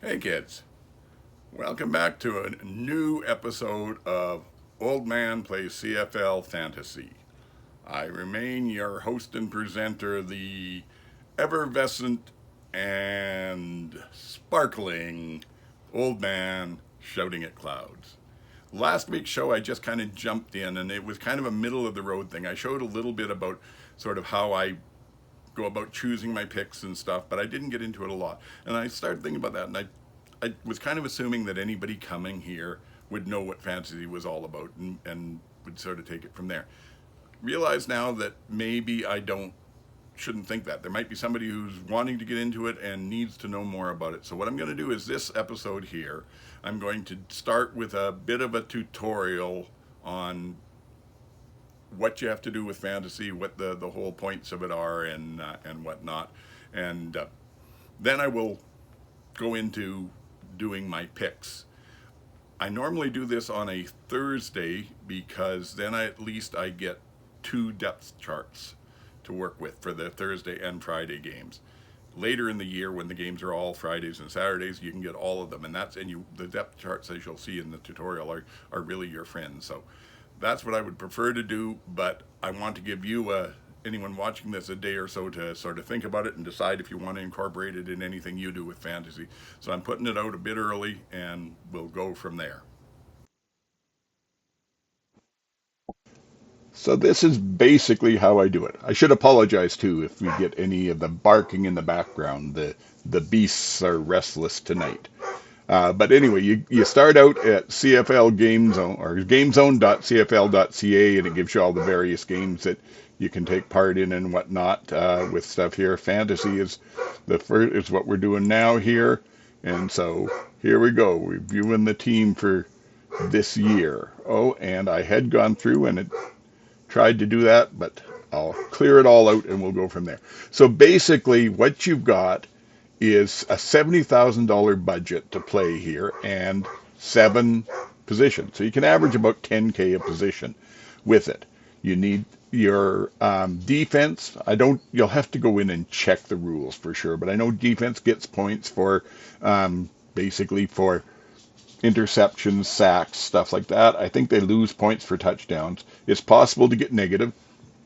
Hey kids, welcome back to a new episode of Oldman Plays CFL Fantasy. I remain your host and presenter, the effervescent and sparkling old man shouting at clouds. Last week's show, I just kind of jumped in, and it was kind of a middle of the road thing. I showed a little bit about sort of how I go about choosing my picks and stuff, but I didn't get into it a lot. And I started thinking about that, and I was kind of assuming that anybody coming here would know what fantasy was all about and would sort of take it from there. Realize now that maybe I don't shouldn't think that. There might be somebody who's wanting to get into it and needs to know more about it. So what I'm going to do is this episode here, I'm going to start with a bit of a tutorial on what you have to do with fantasy, what the whole points of it are, and whatnot, and then I will go into doing my picks. I normally do this on a Thursday because then at least I get two depth charts to work with for the Thursday and Friday games. Later in the year, when the games are all Fridays and Saturdays, you can get all of them, and the depth charts, as you'll see in the tutorial, are really your friends. So that's what I would prefer to do, but I want to give you anyone watching this a day or so to sort of think about it and decide if you want to incorporate it in anything you do with fantasy. So I'm putting it out a bit early, and we'll go from there. So this is basically how I do it. I should apologize too if we get any of the barking in the background. The beasts are restless tonight. But anyway, you start out at CFL Game Zone or gamezone.cfl.ca, and it gives you all the various games that you can take part in and whatnot with stuff here. Fantasy is the first is what we're doing now here, and so here we go, reviewing the team for this year. Oh, and I had gone through and it tried to do that, but I'll clear it all out and we'll go from there. So basically, what you've got is a $70,000 budget to play here and seven positions. So you can average about 10K a position with it. You need your defense. You'll have to go in and check the rules for sure, but I know defense gets points for basically for interceptions, sacks, stuff like that. I think they lose points for touchdowns. It's possible to get negative.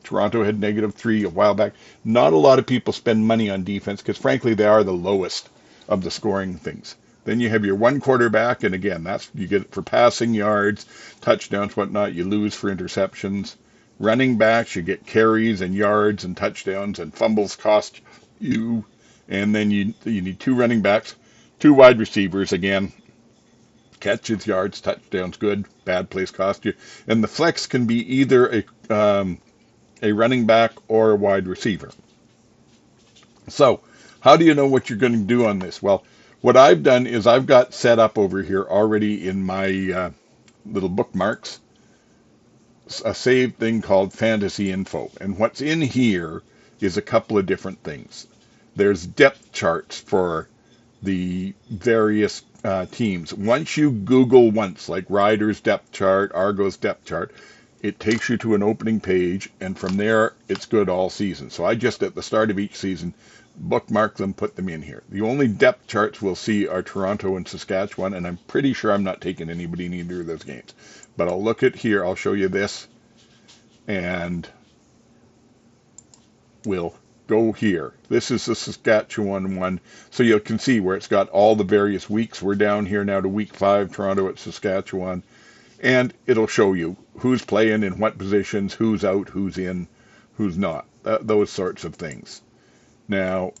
Toronto had -3 a while back. Not a lot of people spend money on defense because, frankly, they are the lowest of the scoring things. Then you have your one quarterback, and again, that's you get it for passing yards, touchdowns, whatnot. You lose for interceptions. Running backs, you get carries and yards and touchdowns, and fumbles cost you. And then you need two running backs, two wide receivers again. Catches, yards, touchdowns, good. Bad plays cost you. And the flex can be either a running back or a wide receiver. So, how do you know what you're going to do on this? Well, what I've done is I've got set up over here already in my little bookmarks a saved thing called Fantasy Info. And what's in here is a couple of different things. There's depth charts for the various teams. Once you Google like Riders depth chart, Argos depth chart, it takes you to an opening page, and from there it's good all season. So I just at the start of each season bookmark them, put them in here. The only depth charts we'll see are Toronto and Saskatchewan, and I'm pretty sure I'm not taking anybody in either of those games. But I'll look at here, I'll show you this, and we'll go here. This is the Saskatchewan one. So you can see where it's got all the various weeks. We're down here now to week 5, Toronto at Saskatchewan. And it'll show you who's playing in what positions, who's out, who's in, who's not. Those sorts of things. Now,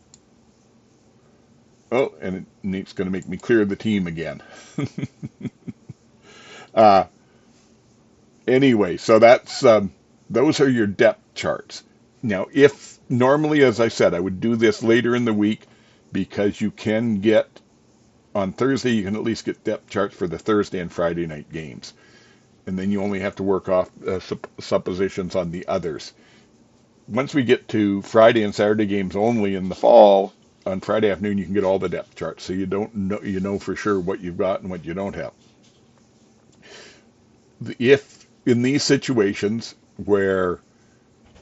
oh, and it's going to make me clear the team again. uh, anyway, so those are your depth charts. Now, if normally, as I said, I would do this later in the week because you can get on Thursday, you can at least get depth charts for the Thursday and Friday night games. And then you only have to work off suppositions on the others. Once we get to Friday and Saturday games only in the fall, on Friday afternoon, you can get all the depth charts. So you know for sure what you've got and what you don't have. If in these situations where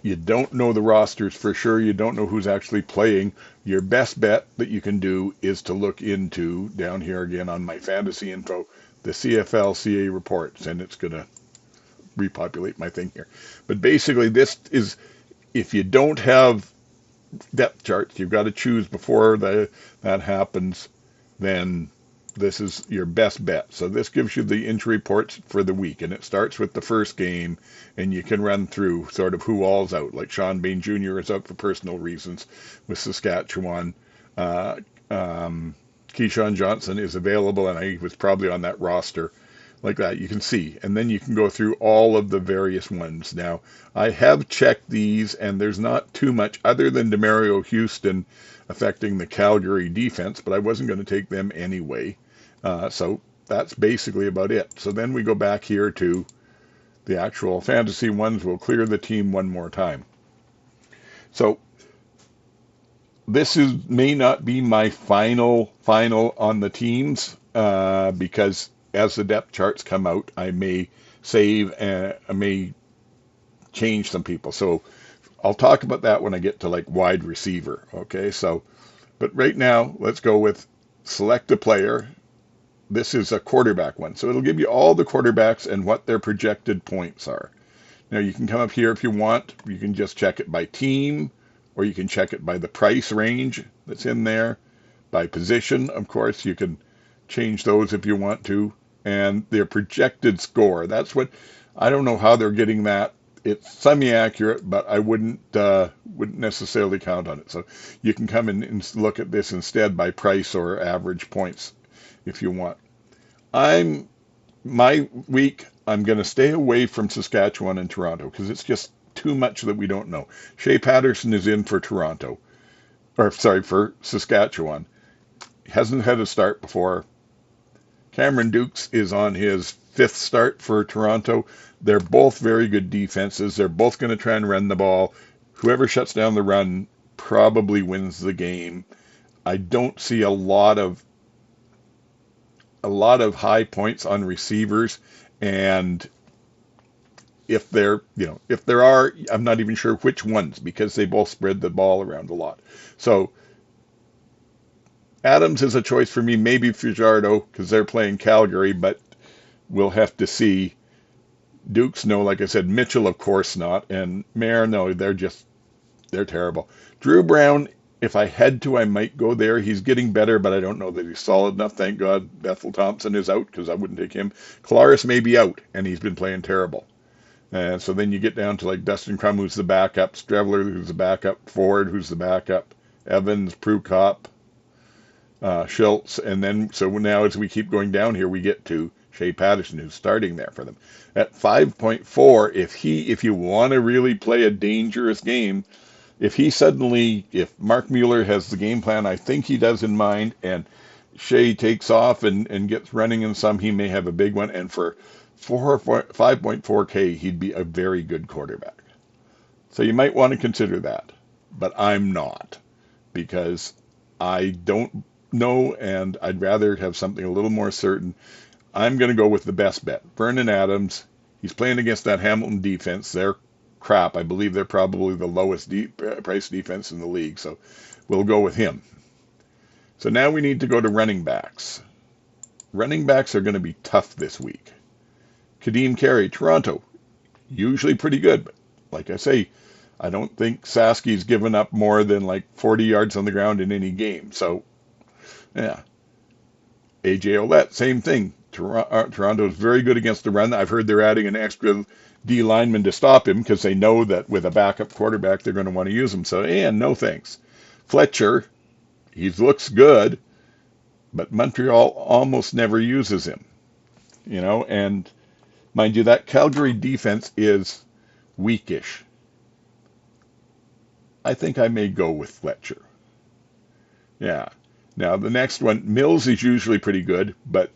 You don't know the rosters for sure. You don't know who's actually playing. Your best bet that you can do is to look into, down here again on my fantasy info, the CFL CA reports, and it's going to repopulate my thing here. But basically, this is, if you don't have depth charts, you've got to choose before that happens, then this is your best bet. So this gives you the injury reports for the week, and it starts with the first game, and you can run through sort of who all's out. Like Sean Bain Jr. is out for personal reasons with Saskatchewan. Uh, Keyshawn Johnson is available, and he was probably on that roster. Like that, you can see, and then you can go through all of the various ones. Now, I have checked these, and there's not too much other than Demario Houston affecting the Calgary defense, but I wasn't going to take them anyway. So that's basically about it. So then we go back here to the actual fantasy ones. We'll clear the team one more time. So this may not be my final on the teams because as the depth charts come out, I may save and I may change some people. So I'll talk about that when I get to like wide receiver. Okay, so but right now let's go with select a player. This is a quarterback one, so it'll give you all the quarterbacks and what their projected points are. Now you can come up here if you want. You can just check it by team, or you can check it by the price range that's in there. By position, of course, you can change those if you want to. And their projected score. That's what, I don't know how they're getting that. It's semi-accurate, but I wouldn't necessarily count on it. So you can come in and look at this instead by price or average points if you want. My week, I'm going to stay away from Saskatchewan and Toronto because it's just too much that we don't know. Shea Patterson is in for Toronto, or sorry, for Saskatchewan. He hasn't had a start before. Cameron Dukes is on his fifth start for Toronto. They're both very good defenses. They're both going to try and run the ball. Whoever shuts down the run probably wins the game. I don't see a lot of high points on receivers, and if there are, I'm not even sure which ones because they both spread the ball around a lot. So Adams is a choice for me, maybe Fajardo, because they're playing Calgary, but we'll have to see. Dukes, no, like I said. Mitchell, of course not. And Mayer, no, they're terrible. Drew Brown, if I had to, I might go there. He's getting better, but I don't know that he's solid enough. Thank God Bethel Thompson is out, because I wouldn't take him. Claris may be out, and he's been playing terrible. And so then you get down to like Dustin Crum, who's the backup, Strevler, who's the backup, Ford, who's the backup, Evans, Prukop, Schultz, and then so now as we keep going down here, we get to Shea Patterson, who's starting there for them at 5.4. If you want to really play a dangerous game, if Mark Mueller has the game plan I think he does in mind, and Shea takes off and gets running in some, he may have a big one. And for 5.4K, he'd be a very good quarterback. So you might want to consider that, but I'm not, because I don't know, and I'd rather have something a little more certain. I'm going to go with the best bet. Vernon Adams. He's playing against that Hamilton defense. They're crap. I believe they're probably the lowest price defense in the league, so we'll go with him. So now we need to go to running backs. Running backs are going to be tough this week. Kadeem Carey, Toronto, usually pretty good, but like I say, I don't think Sasky's given up more than like 40 yards on the ground in any game. So, yeah. AJ Ouellette, same thing. Toronto's very good against the run. I've heard they're adding an extra D lineman to stop him because they know that with a backup quarterback, they're going to want to use him. So, and no thanks. Fletcher, he looks good, but Montreal almost never uses him. And mind you, that Calgary defense is weakish. I think I may go with Fletcher. Yeah. Now, the next one, Mills is usually pretty good, but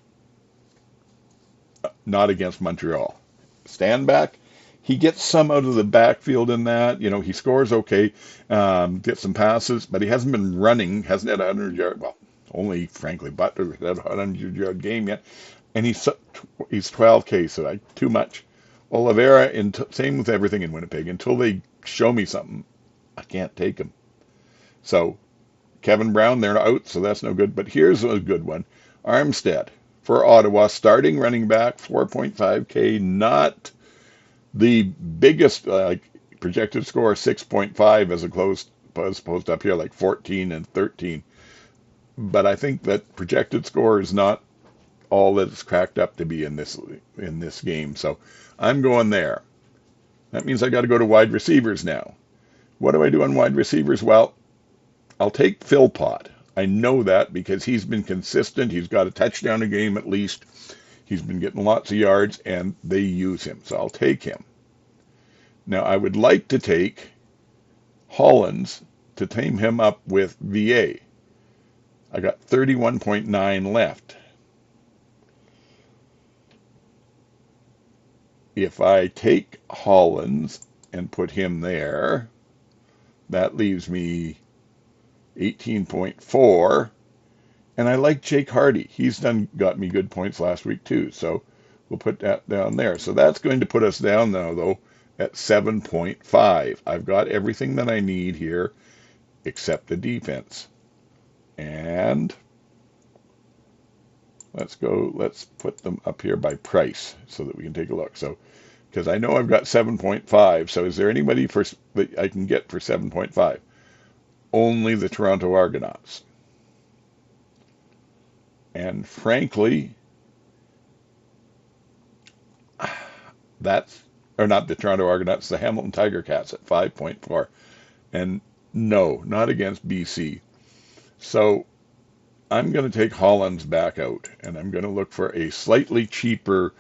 not against Montreal. Standback, he gets some out of the backfield in that. He scores okay, gets some passes, but he hasn't been running, hasn't had a 100-yard, well, only, frankly, Butler had a 100-yard game yet, and he's 12K, so too much. Oliveira, same with everything in Winnipeg. Until they show me something. I can't take him. So Kevin Brown, they're out, so that's no good. But here's a good one. Armstead for Ottawa, starting running back, 4.5K, not the biggest projected score, 6.5 as opposed up here like 14 and 13. But I think that projected score is not all that it's cracked up to be in this game. So I'm going there. That means I got to go to wide receivers now. What do I do on wide receivers? Well, I'll take Philpott. I know that because he's been consistent. He's got a touchdown a game at least. He's been getting lots of yards, and they use him. So I'll take him. Now, I would like to take Hollins to team him up with VA. I got 31.9 left. If I take Hollins and put him there, that leaves me 18.4. And I like Jake Hardy. He's got me good points last week too. So we'll put that down there. So that's going to put us down now, though, at 7.5. I've got everything that I need here except the defense. And let's put them up here by price so that we can take a look. So, because I know I've got 7.5. So is there anybody that I can get for 7.5? Only the Toronto Argonauts. And frankly, or not the Toronto Argonauts, the Hamilton Tiger Cats at 5.4. And no, not against BC. So I'm going to take Hollins back out, and I'm going to look for a slightly cheaper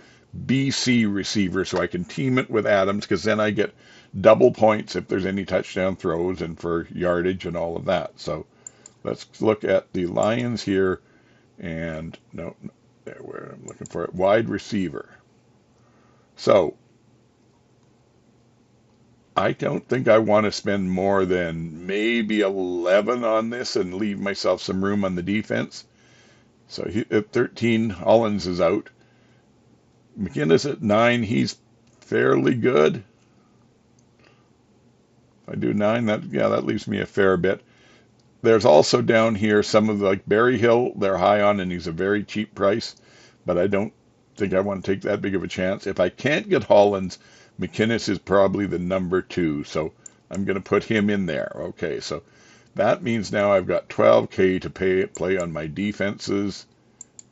BC receiver so I can team it with Adams, because then I get double points if there's any touchdown throws and for yardage and all of that. So let's look at the Lions here. And no, there where I'm looking for it, wide receiver. So I don't think I want to spend more than maybe 11 on this and leave myself some room on the defense. So at 13, Hollins is out. McInnes at 9, he's fairly good. If I do 9, that leaves me a fair bit. There's also down here some of like Berry Hill, they're high on, and he's a very cheap price, but I don't think I want to take that big of a chance. If I can't get Hollins, McInnes is probably the number 2, so I'm going to put him in there. Okay, so that means now I've got 12K to play on my defenses,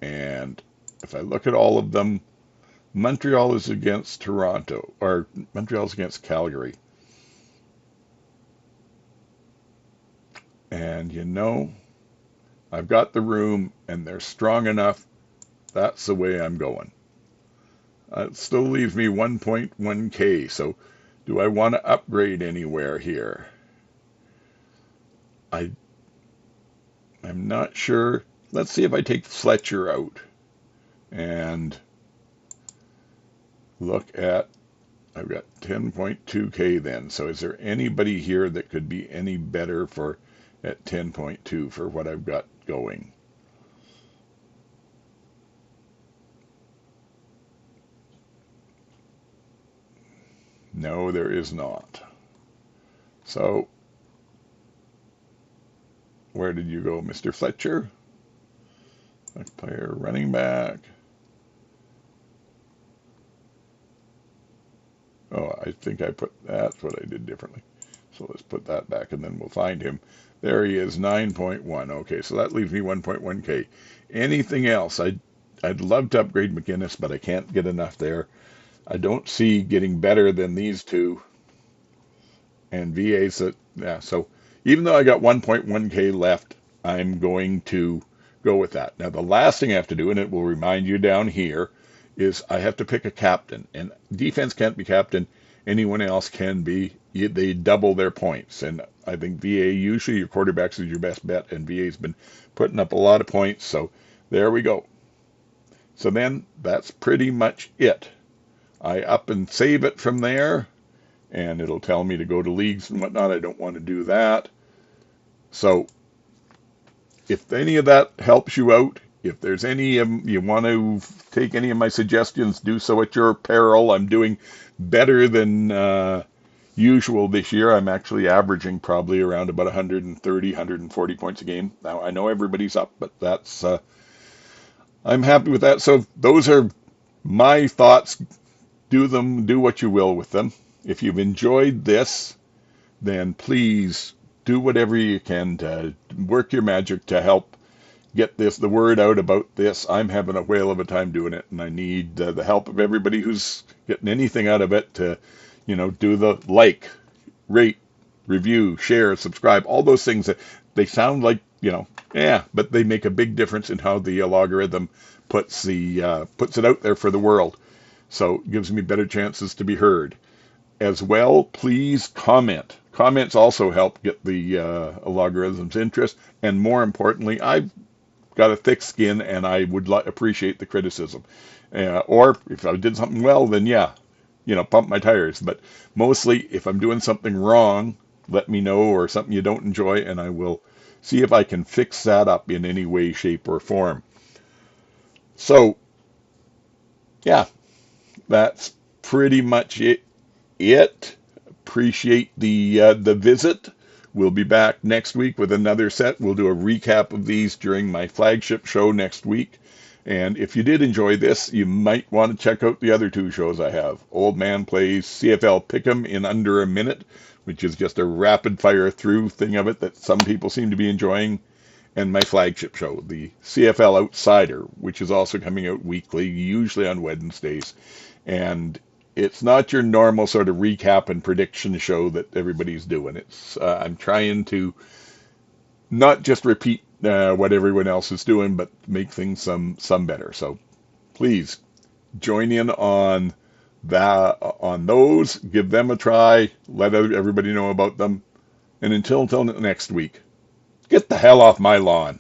and if I look at all of them, Montreal is against Toronto, or Montreal's against Calgary. And I've got the room and they're strong enough. That's the way I'm going. It still leaves me 1.1K. So do I want to upgrade anywhere here? I'm not sure. Let's see if I take Fletcher out and look at, I've got 10.2K then. So is there anybody here that could be any better at 10.2 for what I've got going? No, there is not. So where did you go, Mr. Fletcher? Player running back. Oh, I think that's what I did differently. So let's put that back and then we'll find him. There he is, 9.1. Okay, so that leaves me 1.1K. Anything else? I'd love to upgrade McInnes, but I can't get enough there. I don't see getting better than these two. And VA's so even though I got 1.1K left, I'm going to go with that. Now, the last thing I have to do, and it will remind you down here, is I have to pick a captain. And defense can't be captain. Anyone else can be. They double their points. And I think VA, usually your quarterbacks is your best bet. And VA's been putting up a lot of points. So there we go. So then that's pretty much it. I up and save it from there. And it'll tell me to go to leagues and whatnot. I don't want to do that. So if any of that helps you out, if there's any you want to take any of my suggestions, do so at your peril. I'm doing better than usual this year. I'm actually averaging probably around about 130, 140 points a game. Now, I know everybody's up, but I'm happy with that. So those are my thoughts. Do what you will with them. If you've enjoyed this, then please do whatever you can to work your magic to help get the word out about this. I'm having a whale of a time doing it, and I need the help of everybody who's getting anything out of it to, do the like, rate, review, share, subscribe, all those things that they sound like, yeah, but they make a big difference in how the algorithm puts it out there for the world. So it gives me better chances to be heard. As well, please comment. Comments also help get the algorithm's interest. And more importantly, I've got a thick skin and I would appreciate the criticism. Or if I did something well, then yeah, pump my tires. But mostly, if I'm doing something wrong, let me know, or something you don't enjoy, and I will see if I can fix that up in any way, shape, or form. So, yeah, that's pretty much it. Appreciate the visit. We'll be back next week with another set. We'll do a recap of these during my flagship show next week. And if you did enjoy this, you might want to check out the other two shows I have. Oldman Plays CFL Pick'em in under a minute, which is just a rapid fire through thing of it that some people seem to be enjoying. And my flagship show, the CFL Outsider, which is also coming out weekly, usually on Wednesdays. And it's not your normal sort of recap and prediction show that everybody's doing. I'm trying to not just repeat what everyone else is doing, but make things some better. So please join in on those, give them a try, let everybody know about them, and until next week, get the hell off my lawn.